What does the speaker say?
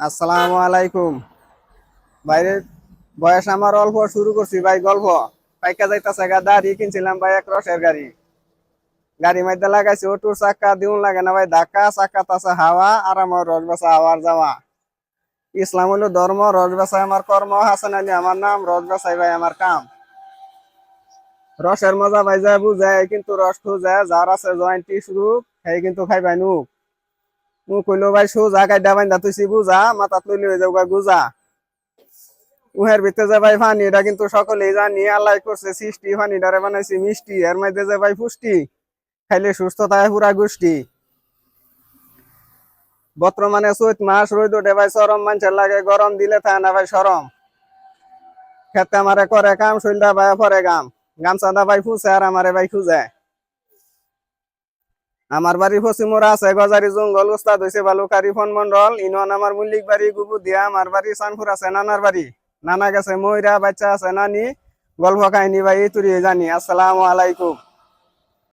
আসসালামু আলাইকুম। বাইরে বয়স আমার অল্প, শুরু করছি ভাই গল্প। পাইকা যাইতাছে গা, দাঁড়িয়ে কিনছিলাম ভাই এক রসের গাড়ি। গাড়ি মধ্যে লাগাইছি ওটুর চাক্কা, দিউন লাগে না ভাই ধাক্কা, চাক্কা তাছে হাওয়া, আর আমার রস বেচা আওয়ার যাওয়া। ইসলাম হলো ধর্ম, রস বেচাই আমার কর্ম, হাসান আলী আমার নাম, রস বেচাই ভাই আমার কাম। রসের মজা ভাই যায় বুঝায়, কিন্তু রস খুঁজে যার আছে জয়েন্টি শুরু, সেই কিন্তু খাইবাই নুক। মুখ কইলো ভাই সোজা গাইডা বাইন্দা তুই বুঝা, মাথাত লইলে হয়ে যাও গুজা। উহের ভিতরে যে ভাই পানি, এটা কিন্তু সকলেই জানি, আল্লাহ করছে সৃষ্টি, পানিটারে বানাইছি মিষ্টি, এর মধ্যে যে ভাই পুষ্টি, খাইলে সুস্থতায় পুরা গোষ্ঠী। বর্তমানে চৈত মাস, রোদ ওঠে ভাই চরম, মানুষের লাগে গরম, দিলে থাকে না ভাই সরম। খেতে আমারে করে কাম, শৈলদা ভাই পরে গাম, গামছাদা ভাই ফুসে আর আমারে ভাই খুঁজে। আমার বাড়ি পশ্চিমোরা আছে গজারি জঙ্গল, উস্তাদ হয়েছে বালুকারি ফোন মন্ডল, ইনন আমার মল্লিক বাড়ি গুবু দিয়া, আমার বাড়ি চানপুর আছে নানার বাড়ি। নানা গেছে ময়রা, বাচ্চা আছে নানি, গল্প কাহিনী ভাই এই তুরি জানি। আসসালামু আলাইকুম।